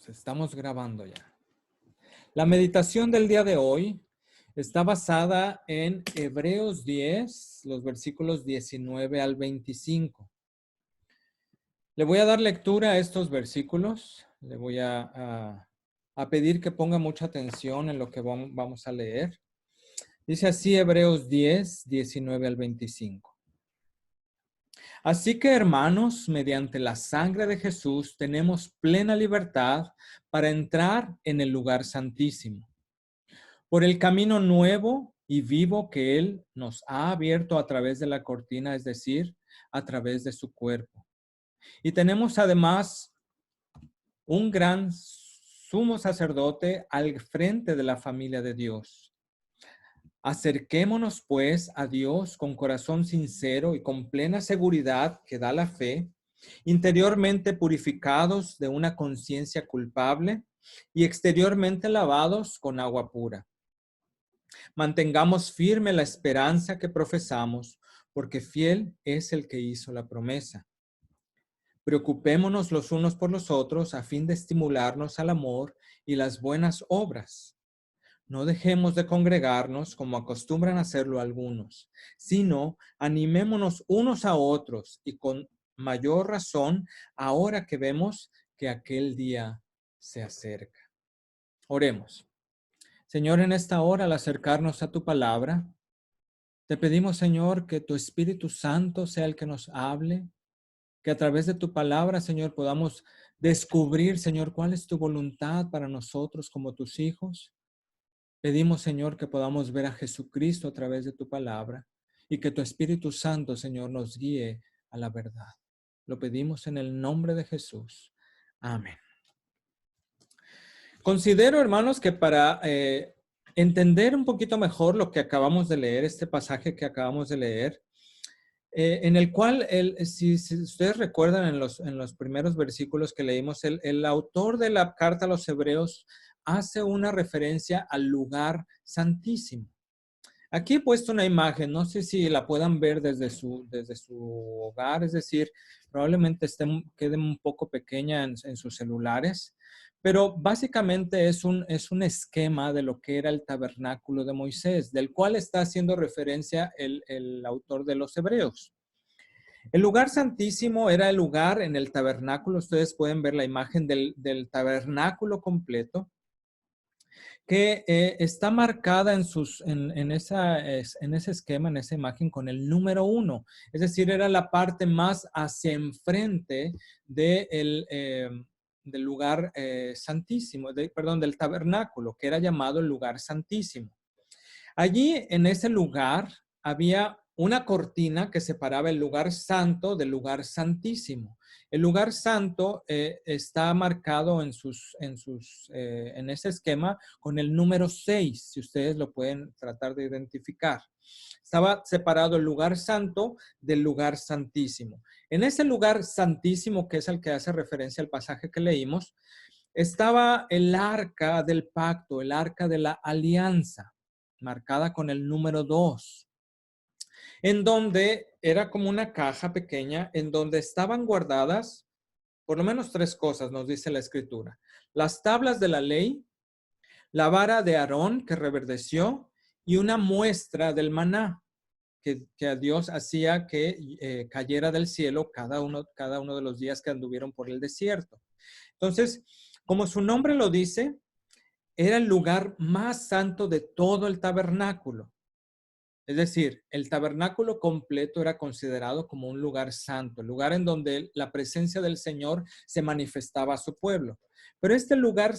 Estamos grabando ya. La meditación del día de hoy está basada en Hebreos 10, los versículos 19 al 25. Le voy a dar lectura a estos versículos. Le voy a pedir que ponga mucha atención en lo que vamos a leer. Dice así Hebreos 10, 19 al 25. Así que, hermanos, mediante la sangre de Jesús tenemos plena libertad para entrar en el lugar santísimo, por el camino nuevo y vivo que Él nos ha abierto a través de la cortina, es decir, a través de su cuerpo. Y tenemos además un gran sumo sacerdote al frente de la familia de Dios. Acerquémonos pues a Dios con corazón sincero y con plena seguridad que da la fe, interiormente purificados de una conciencia culpable y exteriormente lavados con agua pura. Mantengamos firme la esperanza que profesamos, porque fiel es el que hizo la promesa. Preocupémonos los unos por los otros a fin de estimularnos al amor y las buenas obras. No dejemos de congregarnos como acostumbran hacerlo algunos, sino animémonos unos a otros y con mayor razón ahora que vemos que aquel día se acerca. Oremos. Señor, en esta hora al acercarnos a tu palabra, te pedimos, Señor, que tu Espíritu Santo sea el que nos hable, que a través de tu palabra, Señor, podamos descubrir, Señor, cuál es tu voluntad para nosotros como tus hijos. Pedimos, Señor, que podamos ver a Jesucristo a través de tu palabra y que tu Espíritu Santo, Señor, nos guíe a la verdad. Lo pedimos en el nombre de Jesús. Amén. Considero, hermanos, que para entender un poquito mejor lo que acabamos de leer, este pasaje que acabamos de leer, en el cual, si ustedes recuerdan en los primeros versículos que leímos, el autor de la carta a los Hebreos hace una referencia al lugar santísimo. Aquí he puesto una imagen, no sé si la puedan ver desde su hogar, es decir, probablemente quede un poco pequeña en sus celulares, pero básicamente es un esquema de lo que era el tabernáculo de Moisés, del cual está haciendo referencia el autor de los Hebreos. El lugar santísimo era el lugar en el tabernáculo, ustedes pueden ver la imagen del tabernáculo completo, que está marcada en ese esquema, en esa imagen, con el número 1. Es decir, era la parte más hacia enfrente del lugar santísimo, del tabernáculo, que era llamado el lugar santísimo. Allí, en ese lugar, había una cortina que separaba el lugar santo del lugar santísimo. El lugar santo está marcado en ese esquema con el número 6, si ustedes lo pueden tratar de identificar. Estaba separado el lugar santo del lugar santísimo. En ese lugar santísimo, que es al que hace referencia el pasaje que leímos, estaba el arca del pacto, el arca de la alianza, marcada con el número 2, en donde era como una caja pequeña en donde estaban guardadas por lo menos 3 cosas, nos dice la escritura: las tablas de la ley, la vara de Aarón que reverdeció y una muestra del maná que a Dios hacía que cayera del cielo cada uno de los días que anduvieron por el desierto. Entonces, como su nombre lo dice, era el lugar más santo de todo el tabernáculo. Es decir, el tabernáculo completo era considerado como un lugar santo, el lugar en donde la presencia del Señor se manifestaba a su pueblo. Pero este lugar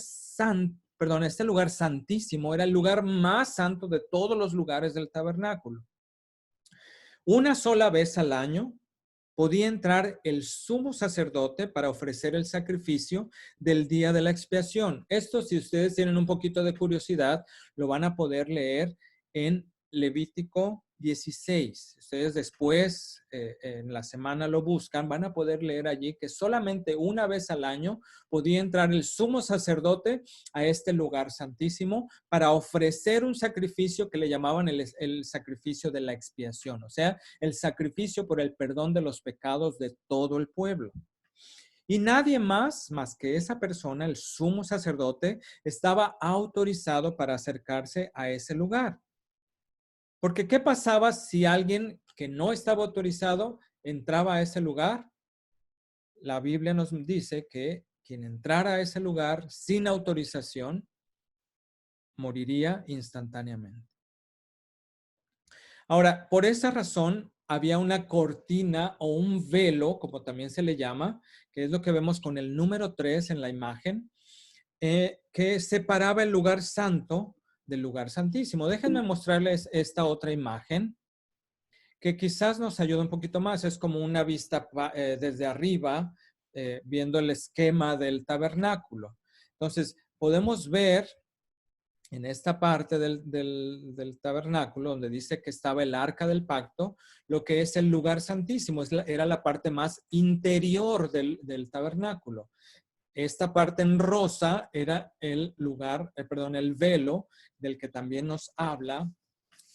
santísimo era el lugar más santo de todos los lugares del tabernáculo. Una sola vez al año podía entrar el sumo sacerdote para ofrecer el sacrificio del día de la expiación. Esto, si ustedes tienen un poquito de curiosidad, lo van a poder leer en Levítico 16. Ustedes después, en la semana lo buscan, van a poder leer allí que solamente una vez al año podía entrar el sumo sacerdote a este lugar santísimo para ofrecer un sacrificio que le llamaban el sacrificio de la expiación, o sea, el sacrificio por el perdón de los pecados de todo el pueblo. Y nadie más que esa persona, el sumo sacerdote, estaba autorizado para acercarse a ese lugar. Porque ¿qué pasaba si alguien que no estaba autorizado entraba a ese lugar? La Biblia nos dice que quien entrara a ese lugar sin autorización moriría instantáneamente. Ahora, por esa razón, había una cortina o un velo, como también se le llama, que es lo que vemos con el número 3 en la imagen, que separaba el lugar santo del lugar santísimo. Déjenme mostrarles esta otra imagen, que quizás nos ayuda un poquito más. Es como una vista desde arriba, viendo el esquema del tabernáculo. Entonces, podemos ver en esta parte del tabernáculo, donde dice que estaba el arca del pacto, lo que es el lugar santísimo, era la parte más interior del tabernáculo. Esta parte en rosa era el lugar, el velo del que también nos habla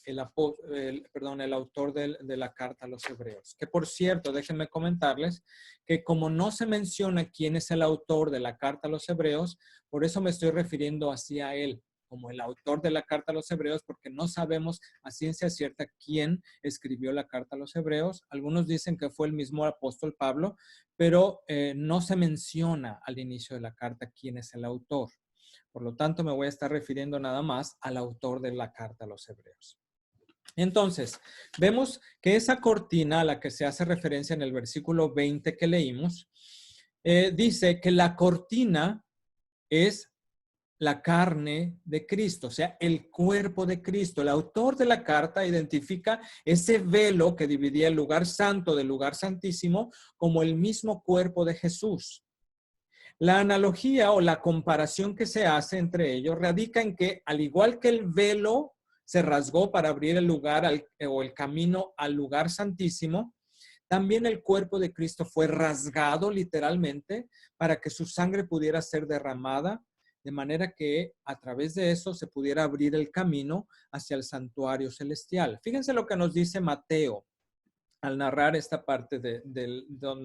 el autor de la carta a los hebreos. Que por cierto, déjenme comentarles que como no se menciona quién es el autor de la carta a los hebreos, por eso me estoy refiriendo así a él, como el autor de la carta a los hebreos, porque no sabemos a ciencia cierta quién escribió la carta a los hebreos. Algunos dicen que fue el mismo apóstol Pablo, pero no se menciona al inicio de la carta quién es el autor. Por lo tanto, me voy a estar refiriendo nada más al autor de la carta a los hebreos. Entonces, vemos que esa cortina a la que se hace referencia en el versículo 20 que leímos, dice que la cortina es la carne de Cristo, o sea, el cuerpo de Cristo. El autor de la carta identifica ese velo que dividía el lugar santo del lugar santísimo como el mismo cuerpo de Jesús. La analogía o la comparación que se hace entre ellos radica en que, al igual que el velo se rasgó para abrir el lugar o el camino al lugar santísimo, también el cuerpo de Cristo fue rasgado literalmente para que su sangre pudiera ser derramada, de manera que a través de eso se pudiera abrir el camino hacia el santuario celestial. Fíjense lo que nos dice Mateo al narrar esta parte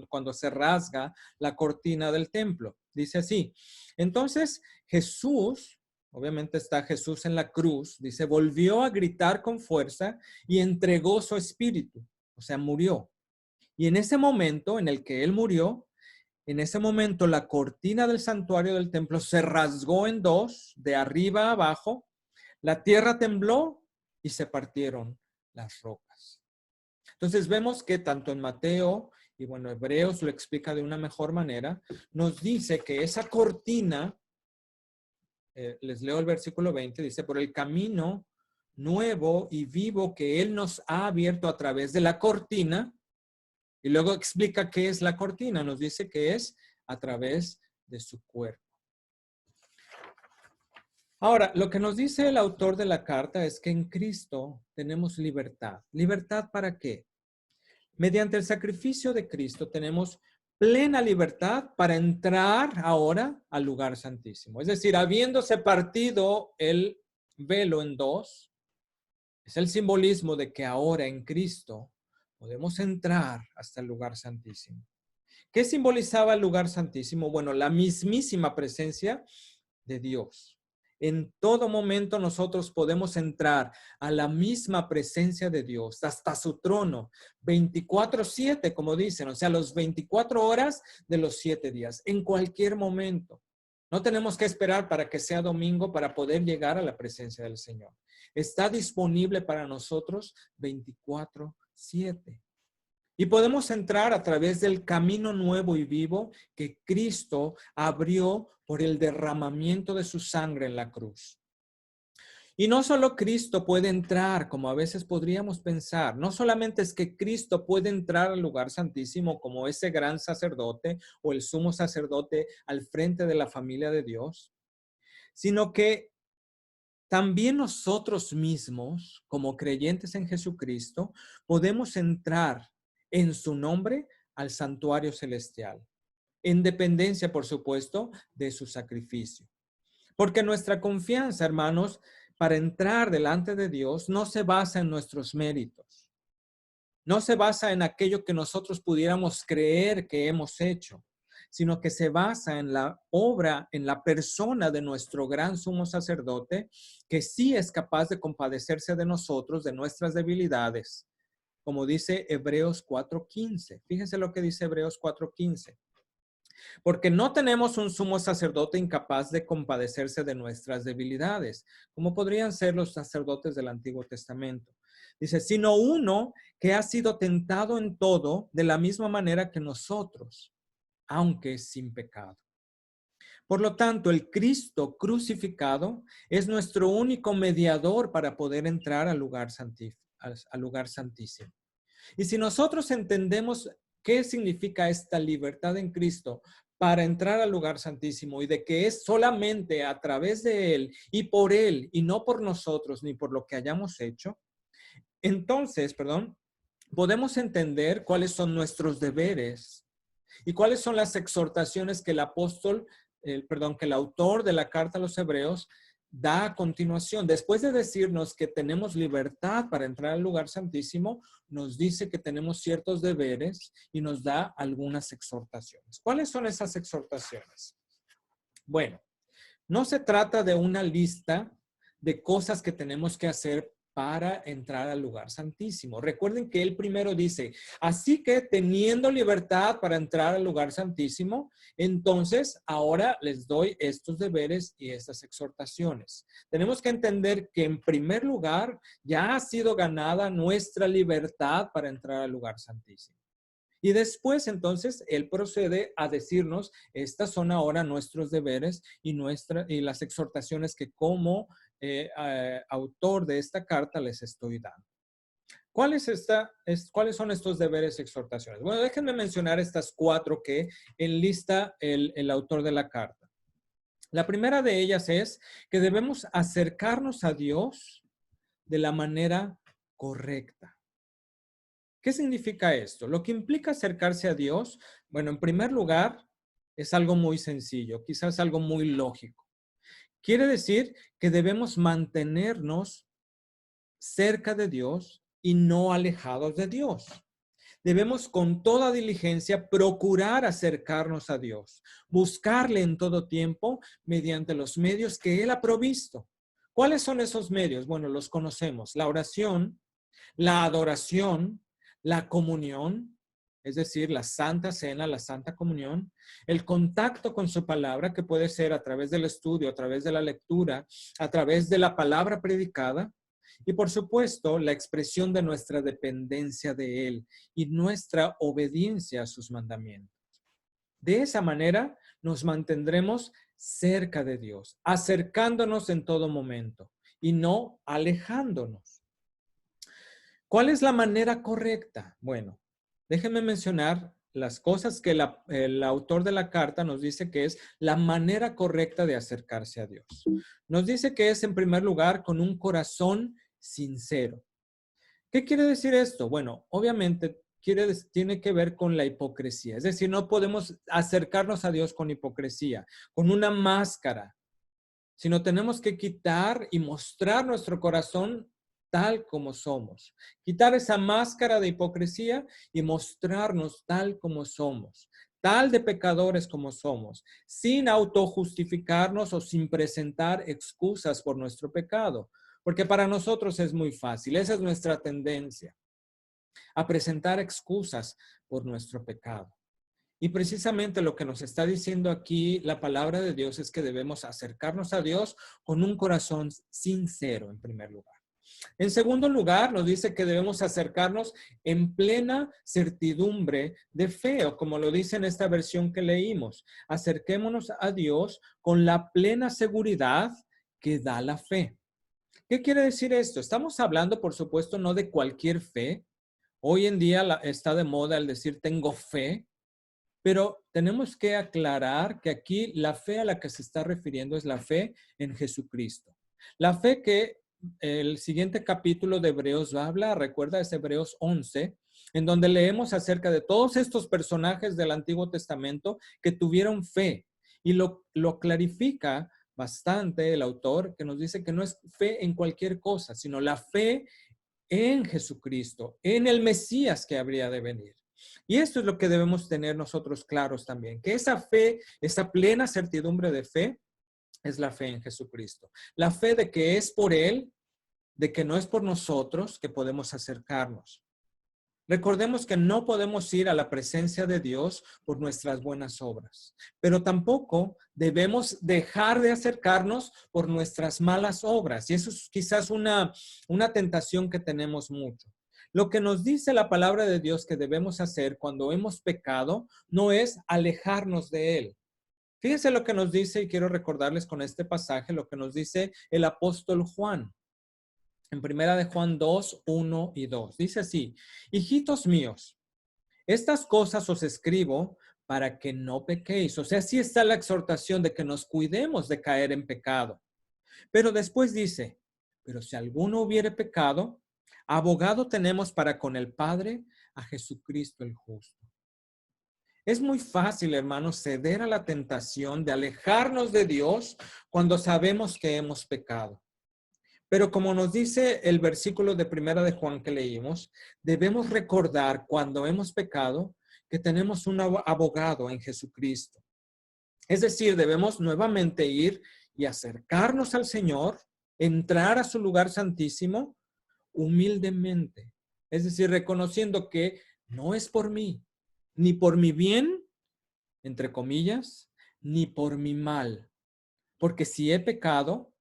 cuando se rasga la cortina del templo. Dice así: entonces Jesús, obviamente está Jesús en la cruz, dice, volvió a gritar con fuerza y entregó su espíritu, o sea, murió. Y en ese momento en el que él murió, en ese momento la cortina del santuario del templo se rasgó en dos, de arriba a abajo, la tierra tembló y se partieron las rocas. Entonces vemos que tanto en Mateo y bueno, Hebreos lo explica de una mejor manera, nos dice que esa cortina, les leo el versículo 20, dice, por el camino nuevo y vivo que Él nos ha abierto a través de la cortina, y luego explica qué es la cortina, nos dice que es a través de su cuerpo. Ahora, lo que nos dice el autor de la carta es que en Cristo tenemos libertad. ¿Libertad para qué? Mediante el sacrificio de Cristo tenemos plena libertad para entrar ahora al lugar santísimo. Es decir, habiéndose partido el velo en dos, es el simbolismo de que ahora en Cristo podemos entrar hasta el lugar santísimo. ¿Qué simbolizaba el lugar santísimo? Bueno, la mismísima presencia de Dios. En todo momento nosotros podemos entrar a la misma presencia de Dios, hasta su trono, 24/7, como dicen, o sea, los 24 horas de los 7 días, en cualquier momento. No tenemos que esperar para que sea domingo para poder llegar a la presencia del Señor. Está disponible para nosotros 24/7. Y podemos entrar a través del camino nuevo y vivo que Cristo abrió por el derramamiento de su sangre en la cruz. Y no solo Cristo puede entrar, como a veces podríamos pensar, no solamente es que Cristo puede entrar al lugar santísimo como ese gran sacerdote o el sumo sacerdote al frente de la familia de Dios, sino que también nosotros mismos, como creyentes en Jesucristo, podemos entrar en su nombre al santuario celestial, en dependencia, por supuesto, de su sacrificio. Porque nuestra confianza, hermanos, para entrar delante de Dios no se basa en nuestros méritos, no se basa en aquello que nosotros pudiéramos creer que hemos hecho, sino que se basa en la obra, en la persona de nuestro gran sumo sacerdote, que sí es capaz de compadecerse de nosotros, de nuestras debilidades, como dice Hebreos 4:15. Fíjense lo que dice Hebreos 4:15. Porque no tenemos un sumo sacerdote incapaz de compadecerse de nuestras debilidades, como podrían ser los sacerdotes del Antiguo Testamento. Dice, sino uno que ha sido tentado en todo de la misma manera que nosotros, aunque sin pecado. Por lo tanto, el Cristo crucificado es nuestro único mediador para poder entrar al lugar santísimo. Y si nosotros entendemos qué significa esta libertad en Cristo para entrar al lugar santísimo y de que es solamente a través de Él y por Él y no por nosotros ni por lo que hayamos hecho, entonces, podemos entender cuáles son nuestros deberes y cuáles son las exhortaciones que que el autor de la carta a los Hebreos da a continuación. Después de decirnos que tenemos libertad para entrar al lugar santísimo, nos dice que tenemos ciertos deberes y nos da algunas exhortaciones. ¿Cuáles son esas exhortaciones? Bueno, no se trata de una lista de cosas que tenemos que hacer para entrar al lugar santísimo. Recuerden que él primero dice, así que teniendo libertad para entrar al lugar santísimo, entonces ahora les doy estos deberes y estas exhortaciones. Tenemos que entender que en primer lugar ya ha sido ganada nuestra libertad para entrar al lugar santísimo. Y después, entonces, él procede a decirnos, estas son ahora nuestros deberes y las exhortaciones que como autor de esta carta les estoy dando. ¿Cuáles son estos deberes y exhortaciones? Bueno, déjenme mencionar estas 4 que enlista el autor de la carta. La primera de ellas es que debemos acercarnos a Dios de la manera correcta. ¿Qué significa esto? Lo que implica acercarse a Dios, bueno, en primer lugar, es algo muy sencillo, quizás algo muy lógico. Quiere decir que debemos mantenernos cerca de Dios y no alejados de Dios. Debemos con toda diligencia procurar acercarnos a Dios, buscarle en todo tiempo mediante los medios que Él ha provisto. ¿Cuáles son esos medios? Bueno, los conocemos. La oración, la adoración, la comunión, es decir, la Santa Cena, la Santa Comunión, el contacto con su palabra, que puede ser a través del estudio, a través de la lectura, a través de la palabra predicada, y por supuesto, la expresión de nuestra dependencia de Él y nuestra obediencia a sus mandamientos. De esa manera, nos mantendremos cerca de Dios, acercándonos en todo momento y no alejándonos. ¿Cuál es la manera correcta? Bueno, déjenme mencionar las cosas que el autor de la carta nos dice que es la manera correcta de acercarse a Dios. Nos dice que es, en primer lugar, con un corazón sincero. ¿Qué quiere decir esto? Bueno, obviamente tiene que ver con la hipocresía. Es decir, no podemos acercarnos a Dios con hipocresía, con una máscara, sino tenemos que quitar y mostrar nuestro corazón tal como somos. Quitar esa máscara de hipocresía y mostrarnos tal como somos, tal de pecadores como somos, sin autojustificarnos o sin presentar excusas por nuestro pecado. Porque para nosotros es muy fácil, esa es nuestra tendencia, a presentar excusas por nuestro pecado. Y precisamente lo que nos está diciendo aquí la palabra de Dios es que debemos acercarnos a Dios con un corazón sincero, en primer lugar. En segundo lugar, nos dice que debemos acercarnos en plena certidumbre de fe, o como lo dice en esta versión que leímos, acerquémonos a Dios con la plena seguridad que da la fe. ¿Qué quiere decir esto? Estamos hablando, por supuesto, no de cualquier fe. Hoy en día está de moda el decir tengo fe, pero tenemos que aclarar que aquí la fe a la que se está refiriendo es la fe en Jesucristo. La fe que el siguiente capítulo de Hebreos va a hablar, recuerda, es Hebreos 11, en donde leemos acerca de todos estos personajes del Antiguo Testamento que tuvieron fe. Y lo clarifica bastante el autor, que nos dice que no es fe en cualquier cosa, sino la fe en Jesucristo, en el Mesías que habría de venir. Y esto es lo que debemos tener nosotros claros también, que esa fe, esa plena certidumbre de fe, es la fe en Jesucristo. La fe de que es por Él, de que no es por nosotros que podemos acercarnos. Recordemos que no podemos ir a la presencia de Dios por nuestras buenas obras, pero tampoco debemos dejar de acercarnos por nuestras malas obras. Y eso es quizás una tentación que tenemos mucho. Lo que nos dice la palabra de Dios que debemos hacer cuando hemos pecado no es alejarnos de Él. Fíjense lo que nos dice, y quiero recordarles con este pasaje lo que nos dice el apóstol Juan. En primera de Juan 2, 1 y 2. Dice así: hijitos míos, estas cosas os escribo para que no pequéis. O sea, sí está la exhortación de que nos cuidemos de caer en pecado. Pero después dice: pero si alguno hubiere pecado, abogado tenemos para con el Padre, a Jesucristo el justo. Es muy fácil, hermanos, ceder a la tentación de alejarnos de Dios cuando sabemos que hemos pecado. Pero como nos dice el versículo de primera de Juan que leímos, debemos recordar cuando hemos pecado que tenemos un abogado en Jesucristo. Es decir, debemos nuevamente ir y acercarnos al Señor, entrar a su lugar santísimo humildemente. Es decir, reconociendo que no es por mí, ni por mi bien, entre comillas, ni por mi mal. Porque si he pecado,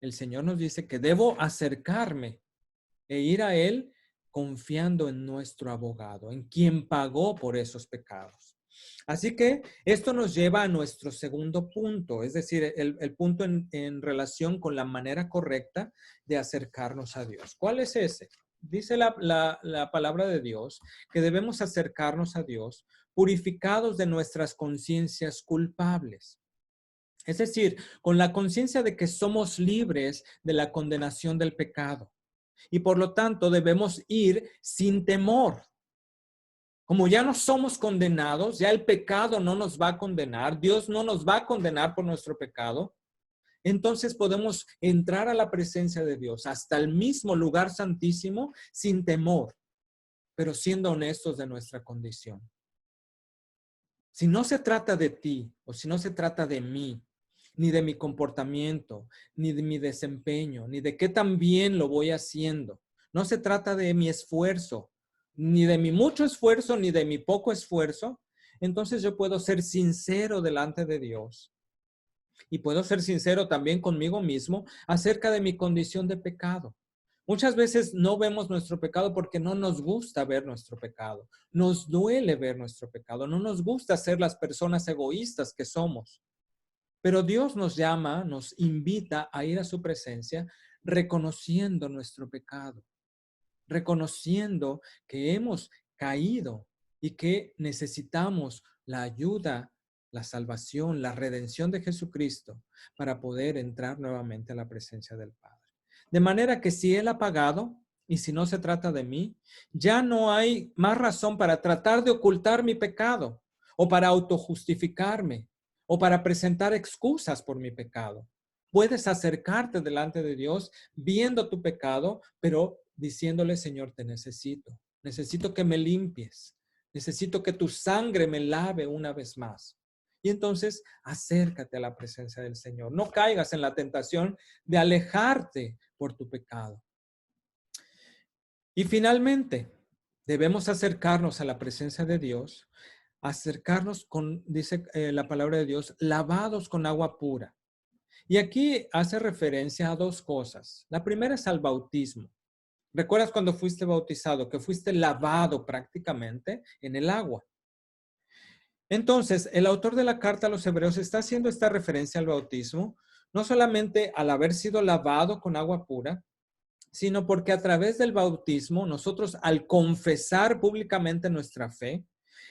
el Señor nos dice que debo acercarme e ir a Él confiando en nuestro abogado, en quien pagó por esos pecados. Así que esto nos lleva a nuestro segundo punto, es decir, el punto en relación con la manera correcta de acercarnos a Dios. ¿Cuál es ese? Dice la palabra de Dios que debemos acercarnos a Dios purificados de nuestras conciencias culpables. Es decir, con la conciencia de que somos libres de la condenación del pecado. Y por lo tanto debemos ir sin temor. Como ya no somos condenados, ya el pecado no nos va a condenar, Dios no nos va a condenar por nuestro pecado, entonces podemos entrar a la presencia de Dios, hasta el mismo lugar santísimo, sin temor, pero siendo honestos de nuestra condición. Si no se trata de ti o si no se trata de mí, ni de mi comportamiento, ni de mi desempeño, ni de qué tan bien lo voy haciendo. No se trata de mi esfuerzo, ni de mi mucho esfuerzo, ni de mi poco esfuerzo. Entonces yo puedo ser sincero delante de Dios. Y puedo ser sincero también conmigo mismo acerca de mi condición de pecado. Muchas veces no vemos nuestro pecado porque no nos gusta ver nuestro pecado. Nos duele ver nuestro pecado. No nos gusta ser las personas egoístas que somos. Pero Dios nos llama, nos invita a ir a su presencia reconociendo nuestro pecado, reconociendo que hemos caído y que necesitamos la ayuda, la salvación, la redención de Jesucristo para poder entrar nuevamente a la presencia del Padre. De manera que si Él ha pagado y si no se trata de mí, ya no hay más razón para tratar de ocultar mi pecado o para autojustificarme o para presentar excusas por mi pecado. Puedes acercarte delante de Dios viendo tu pecado, pero diciéndole: Señor, te necesito. Necesito que me limpies. Necesito que tu sangre me lave una vez más. Y entonces acércate a la presencia del Señor. No caigas en la tentación de alejarte por tu pecado. Y finalmente, debemos acercarnos a la presencia de Dios, acercarnos con, dice la palabra de Dios, lavados con agua pura. Y aquí hace referencia a dos cosas. La primera es al bautismo. ¿Recuerdas cuando fuiste bautizado? Que fuiste lavado prácticamente en el agua. Entonces, el autor de la carta a los Hebreos está haciendo esta referencia al bautismo, no solamente al haber sido lavado con agua pura, sino porque a través del bautismo, nosotros al confesar públicamente nuestra fe,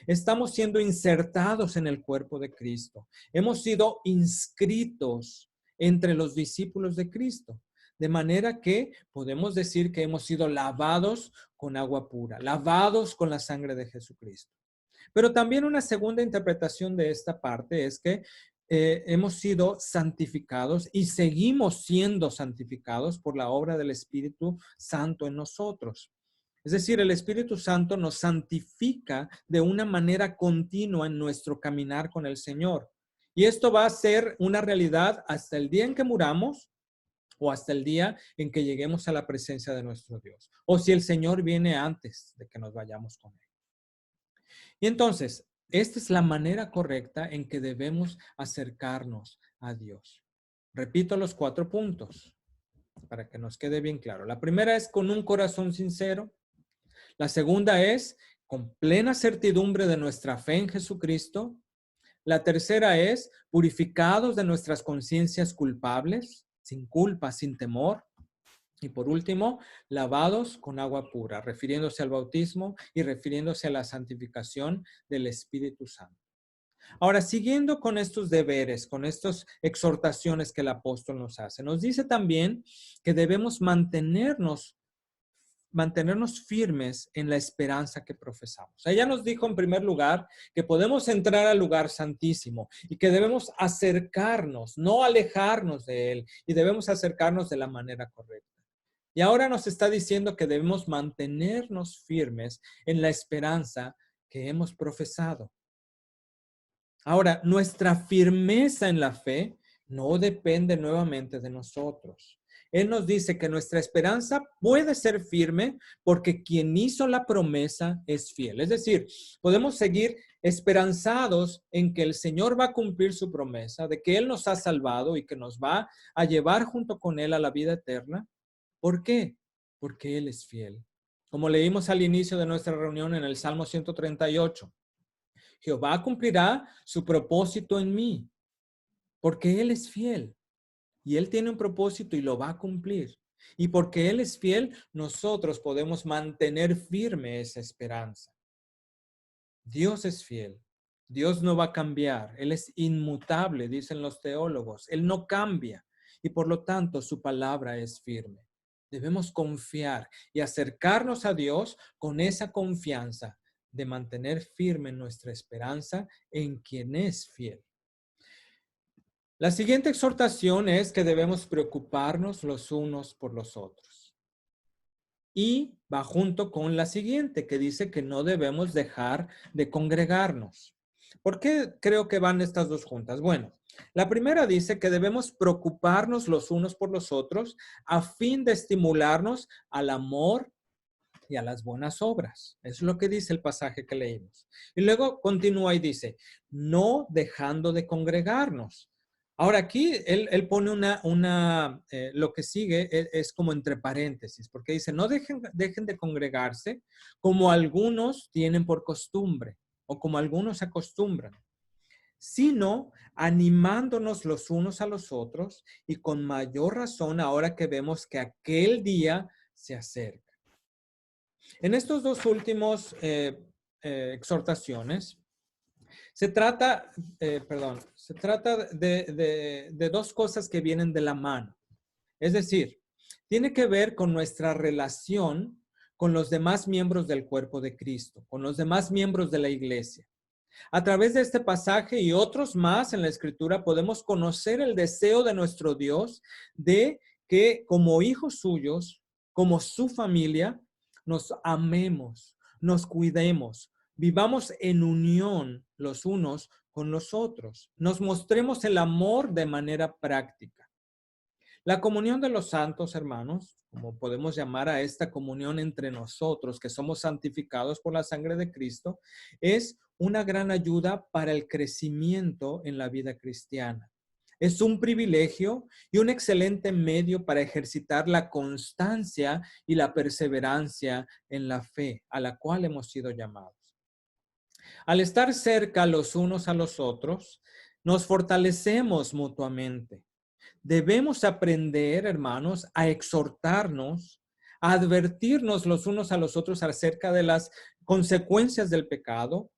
estamos siendo insertados en el cuerpo de Cristo. Hemos sido inscritos entre los discípulos de Cristo. De manera que podemos decir que hemos sido lavados con agua pura, lavados con la sangre de Jesucristo. Pero también una segunda interpretación de esta parte es que hemos sido santificados y seguimos siendo santificados por la obra del Espíritu Santo en nosotros. Es decir, el Espíritu Santo nos santifica de una manera continua en nuestro caminar con el Señor. Y esto va a ser una realidad hasta el día en que muramos o hasta el día en que lleguemos a la presencia de nuestro Dios. O si el Señor viene antes de que nos vayamos con Él. Y entonces, esta es la manera correcta en que debemos acercarnos a Dios. Repito los 4 puntos para que nos quede bien claro. La primera es con un corazón sincero. La segunda es con plena certidumbre de nuestra fe en Jesucristo. La tercera es purificados de nuestras conciencias culpables, sin culpa, sin temor. Y por último, lavados con agua pura, refiriéndose al bautismo y refiriéndose a la santificación del Espíritu Santo. Ahora, siguiendo con estos deberes, con estas exhortaciones que el apóstol nos hace, nos dice también que debemos mantenernos firmes en la esperanza que profesamos. Ella nos dijo en primer lugar que podemos entrar al lugar santísimo y que debemos acercarnos, no alejarnos de él, y debemos acercarnos de la manera correcta. Y ahora nos está diciendo que debemos mantenernos firmes en la esperanza que hemos profesado. Ahora, nuestra firmeza en la fe no depende nuevamente de nosotros. Él nos dice que nuestra esperanza puede ser firme porque quien hizo la promesa es fiel. Es decir, podemos seguir esperanzados en que el Señor va a cumplir su promesa, de que Él nos ha salvado y que nos va a llevar junto con Él a la vida eterna. ¿Por qué? Porque Él es fiel. Como leímos al inicio de nuestra reunión en el Salmo 138, Jehová cumplirá su propósito en mí, porque Él es fiel. Y Él tiene un propósito y lo va a cumplir. Y porque Él es fiel, nosotros podemos mantener firme esa esperanza. Dios es fiel. Dios no va a cambiar. Él es inmutable, dicen los teólogos. Él no cambia. Y por lo tanto, su palabra es firme. Debemos confiar y acercarnos a Dios con esa confianza de mantener firme nuestra esperanza en quien es fiel. La siguiente exhortación es que debemos preocuparnos los unos por los otros. Y va junto con la siguiente, que dice que no debemos dejar de congregarnos. ¿Por qué creo que van estas dos juntas? Bueno, la primera dice que debemos preocuparnos los unos por los otros a fin de estimularnos al amor y a las buenas obras. Eso es lo que dice el pasaje que leímos. Y luego continúa y dice, no dejando de congregarnos. Ahora aquí él pone lo que sigue es como entre paréntesis, porque dice, no dejen de congregarse como algunos tienen por costumbre o como algunos se acostumbran, sino animándonos los unos a los otros y con mayor razón ahora que vemos que aquel día se acerca. En estos dos últimos exhortaciones, se trata de dos cosas que vienen de la mano. Es decir, tiene que ver con nuestra relación con los demás miembros del cuerpo de Cristo, con los demás miembros de la iglesia. A través de este pasaje y otros más en la Escritura podemos conocer el deseo de nuestro Dios de que como hijos suyos, como su familia, nos amemos, nos cuidemos, vivamos en unión los unos con los otros, nos mostremos el amor de manera práctica. La comunión de los santos, hermanos, como podemos llamar a esta comunión entre nosotros, que somos santificados por la sangre de Cristo, es una gran ayuda para el crecimiento en la vida cristiana. Es un privilegio y un excelente medio para ejercitar la constancia y la perseverancia en la fe a la cual hemos sido llamados. Al estar cerca los unos a los otros, nos fortalecemos mutuamente. Debemos aprender, hermanos, a exhortarnos, a advertirnos los unos a los otros acerca de las consecuencias del pecado,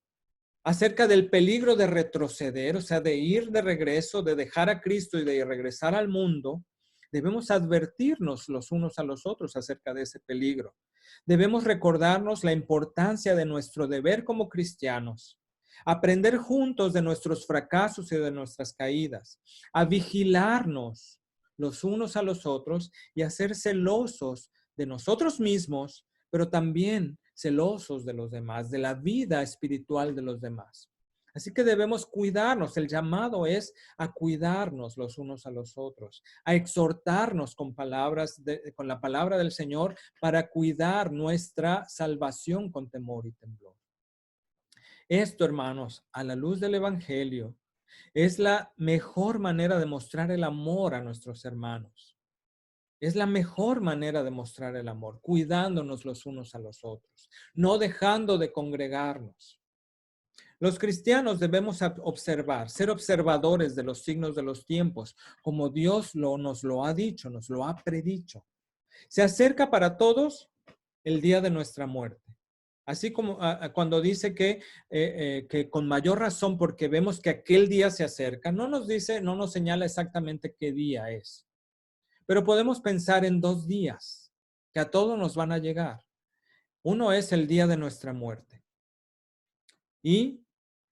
acerca del peligro de retroceder, o sea, de ir de regreso, de dejar a Cristo y de regresar al mundo. Debemos advertirnos los unos a los otros acerca de ese peligro. Debemos recordarnos la importancia de nuestro deber como cristianos, aprender juntos de nuestros fracasos y de nuestras caídas, a vigilarnos los unos a los otros y a ser celosos de nosotros mismos pero también celosos de los demás, de la vida espiritual de los demás. Así que debemos cuidarnos. El llamado es a cuidarnos los unos a los otros, a exhortarnos con con la palabra del Señor para cuidar nuestra salvación con temor y temblor. Esto, hermanos, a la luz del Evangelio, es la mejor manera de mostrar el amor a nuestros hermanos. Es la mejor manera de mostrar el amor, cuidándonos los unos a los otros, no dejando de congregarnos. Los cristianos debemos observar, ser observadores de los signos de los tiempos, como Dios nos lo ha dicho, nos lo ha predicho. Se acerca para todos el día de nuestra muerte. Así como cuando dice que con mayor razón, porque vemos que aquel día se acerca, no nos dice, no nos señala exactamente qué día es. Pero podemos pensar en 2 días que a todos nos van a llegar. Uno es el día de nuestra muerte. Y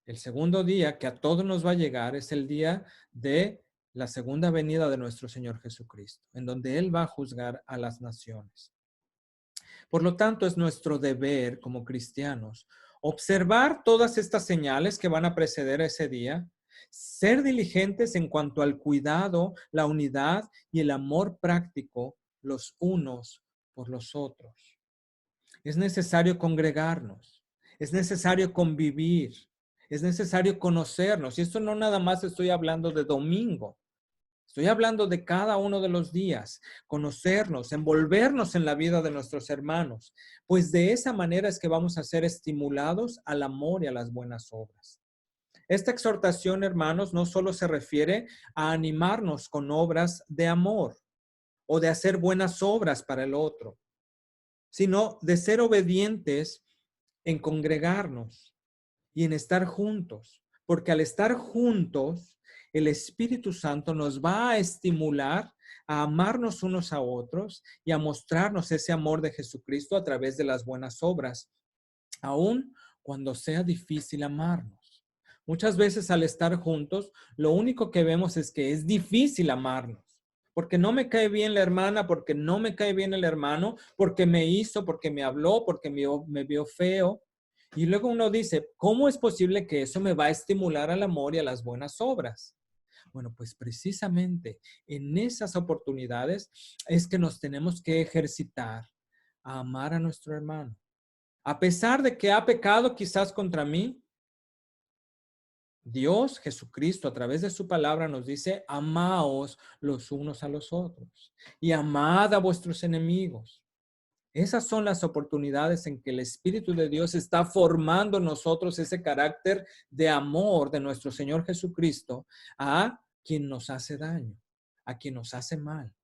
el segundo día que a todos nos va a llegar es el día de la segunda venida de nuestro Señor Jesucristo, en donde Él va a juzgar a las naciones. Por lo tanto, es nuestro deber como cristianos observar todas estas señales que van a preceder ese día, ser diligentes en cuanto al cuidado, la unidad y el amor práctico los unos por los otros. Es necesario congregarnos, es necesario convivir, es necesario conocernos. Y esto no nada más estoy hablando de domingo. Estoy hablando de cada uno de los días, conocernos, envolvernos en la vida de nuestros hermanos, pues de esa manera es que vamos a ser estimulados al amor y a las buenas obras. Esta exhortación, hermanos, no solo se refiere a animarnos con obras de amor o de hacer buenas obras para el otro, sino de ser obedientes en congregarnos y en estar juntos, porque al estar juntos, el Espíritu Santo nos va a estimular a amarnos unos a otros y a mostrarnos ese amor de Jesucristo a través de las buenas obras, aun cuando sea difícil amarnos. Muchas veces al estar juntos, lo único que vemos es que es difícil amarnos, porque no me cae bien la hermana, porque no me cae bien el hermano, porque me hizo, porque me habló, porque me vio feo. Y luego uno dice, ¿cómo es posible que eso me va a estimular al amor y a las buenas obras? Bueno, pues precisamente en esas oportunidades es que nos tenemos que ejercitar a amar a nuestro hermano. A pesar de que ha pecado quizás contra mí, Dios, Jesucristo, a través de su palabra nos dice, amaos los unos a los otros y amad a vuestros enemigos. Esas son las oportunidades en que el Espíritu de Dios está formando en nosotros ese carácter de amor de nuestro Señor Jesucristo a quien nos hace daño, a quien nos hace mal.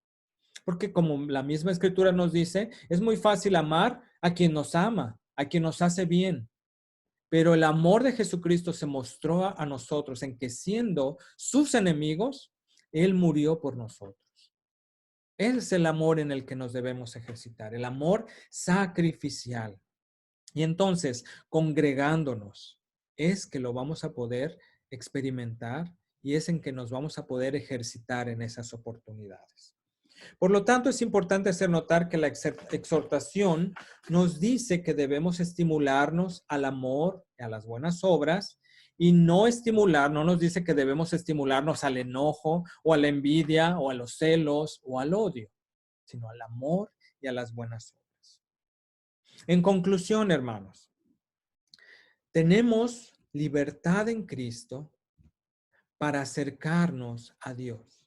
Porque como la misma Escritura nos dice, es muy fácil amar a quien nos ama, a quien nos hace bien. Pero el amor de Jesucristo se mostró a nosotros en que siendo sus enemigos, Él murió por nosotros. Ese es el amor en el que nos debemos ejercitar, el amor sacrificial. Y entonces, congregándonos, es que lo vamos a poder experimentar y es en que nos vamos a poder ejercitar en esas oportunidades. Por lo tanto, es importante hacer notar que la exhortación nos dice que debemos estimularnos al amor y a las buenas obras y no nos dice que debemos estimularnos al enojo o a la envidia o a los celos o al odio, sino al amor y a las buenas obras. En conclusión, hermanos, tenemos libertad en Cristo para acercarnos a Dios.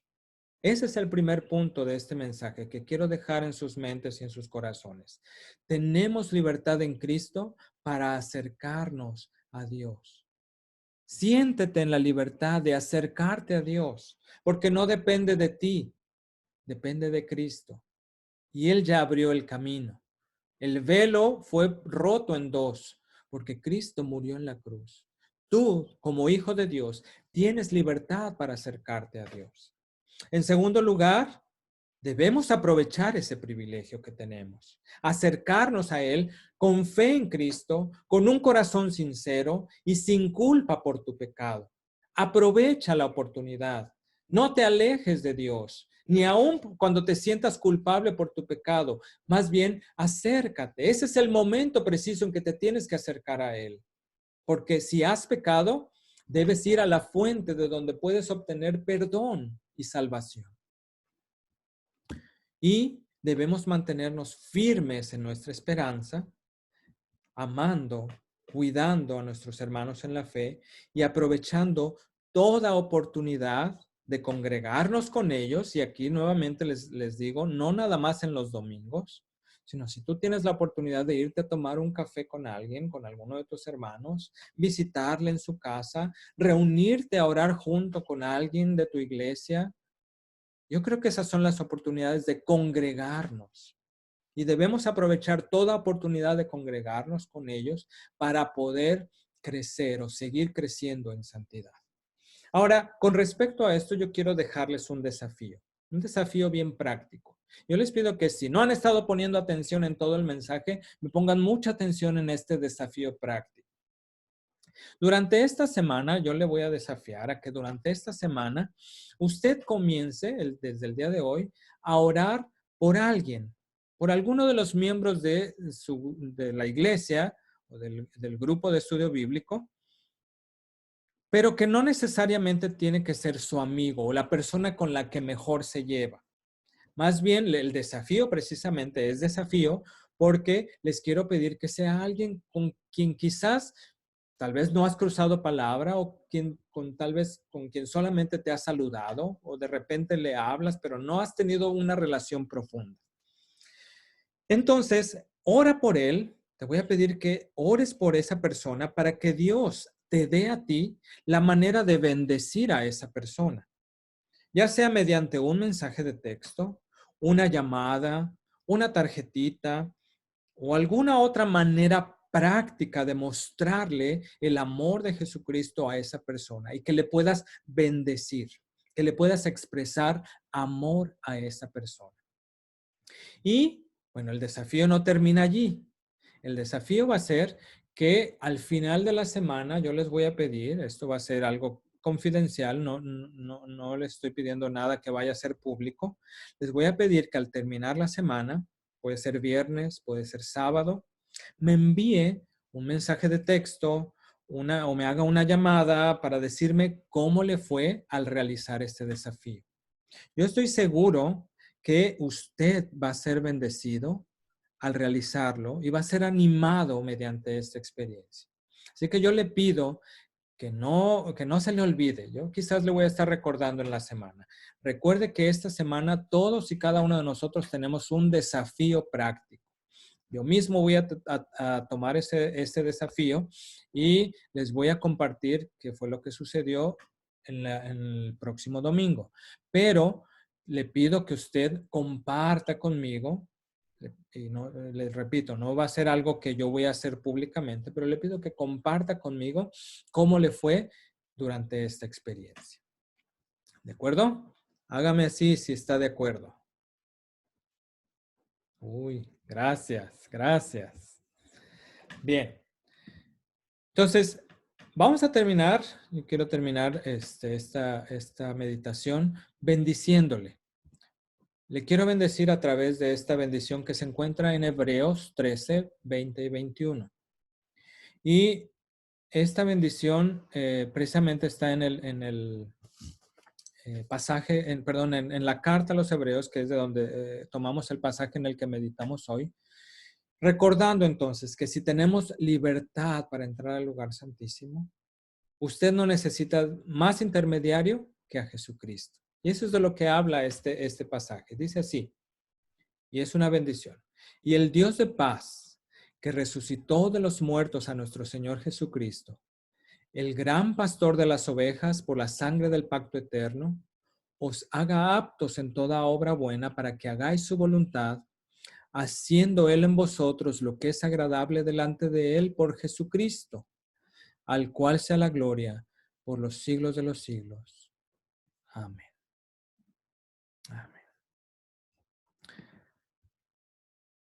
Ese es el primer punto de este mensaje que quiero dejar en sus mentes y en sus corazones. Tenemos libertad en Cristo para acercarnos a Dios. Siéntete en la libertad de acercarte a Dios, porque no depende de ti, depende de Cristo. Y Él ya abrió el camino. El velo fue roto en dos, porque Cristo murió en la cruz. Tú, como hijo de Dios, tienes libertad para acercarte a Dios. En segundo lugar, debemos aprovechar ese privilegio que tenemos, acercarnos a Él con fe en Cristo, con un corazón sincero y sin culpa por tu pecado. Aprovecha la oportunidad. No te alejes de Dios. ni aun cuando te sientas culpable por tu pecado. Más bien, acércate. Ese es el momento preciso en que te tienes que acercar a Él. Porque si has pecado, debes ir a la fuente de donde puedes obtener perdón y salvación. Y debemos mantenernos firmes en nuestra esperanza, amando, cuidando a nuestros hermanos en la fe y aprovechando toda oportunidad de congregarnos con ellos. Y aquí nuevamente les digo, no nada más en los domingos, sino si tú tienes la oportunidad de irte a tomar un café con alguien, con alguno de tus hermanos, visitarle en su casa, reunirte a orar junto con alguien de tu iglesia. Yo creo que esas son las oportunidades de congregarnos. Y debemos aprovechar toda oportunidad de congregarnos con ellos para poder crecer o seguir creciendo en santidad. Ahora, con respecto a esto, yo quiero dejarles un desafío bien práctico. Yo les pido que si no han estado poniendo atención en todo el mensaje, me pongan mucha atención en este desafío práctico. Durante esta semana, yo le voy a desafiar a que durante esta semana usted comience desde el día de hoy a orar por alguien, por alguno de los miembros de la iglesia o del grupo de estudio bíblico, pero que no necesariamente tiene que ser su amigo o la persona con la que mejor se lleva. Más bien, el desafío precisamente es desafío porque les quiero pedir que sea alguien con quien quizás tal vez no has cruzado palabra o tal vez con quien solamente te has saludado o de repente le hablas, pero no has tenido una relación profunda. Entonces, ora por él. Te voy a pedir que ores por esa persona para que Dios te dé a ti la manera de bendecir a esa persona, ya sea mediante un mensaje de texto, una llamada, una tarjetita o alguna otra manera práctica de mostrarle el amor de Jesucristo a esa persona y que le puedas bendecir, que le puedas expresar amor a esa persona. Y bueno, el desafío no termina allí. El desafío va a ser que al final de la semana yo les voy a pedir, esto va a ser algo confidencial, no les estoy pidiendo nada que vaya a ser público, les voy a pedir que al terminar la semana, puede ser viernes, puede ser sábado, me envíe un mensaje de texto o me haga una llamada para decirme cómo le fue al realizar este desafío. Yo estoy seguro que usted va a ser bendecido al realizarlo y va a ser animado mediante esta experiencia. Así que yo le pido que no se le olvide. Yo quizás le voy a estar recordando en la semana. Recuerde que esta semana todos y cada uno de nosotros tenemos un desafío práctico. Yo mismo voy a tomar ese desafío y les voy a compartir qué fue lo que sucedió en el próximo domingo. Pero le pido que usted comparta conmigo, y no, les repito, no va a ser algo que yo voy a hacer públicamente, pero le pido que comparta conmigo cómo le fue durante esta experiencia. ¿De acuerdo? Hágame así si está de acuerdo. Uy, gracias, gracias. Bien. Entonces, vamos a terminar. Yo quiero terminar esta meditación bendiciéndole. Le quiero bendecir a través de esta bendición que se encuentra en Hebreos 13, 20 y 21. Y esta bendición precisamente está en el pasaje, en la carta a los Hebreos, que es de donde tomamos el pasaje en el que meditamos hoy. Recordando entonces que si tenemos libertad para entrar al lugar santísimo, usted no necesita más intermediario que a Jesucristo. Y eso es de lo que habla este pasaje. Dice así, y es una bendición. Y el Dios de paz, que resucitó de los muertos a nuestro Señor Jesucristo, el gran pastor de las ovejas por la sangre del pacto eterno, os haga aptos en toda obra buena para que hagáis su voluntad, haciendo Él en vosotros lo que es agradable delante de Él por Jesucristo, al cual sea la gloria por los siglos de los siglos. Amén. Amén.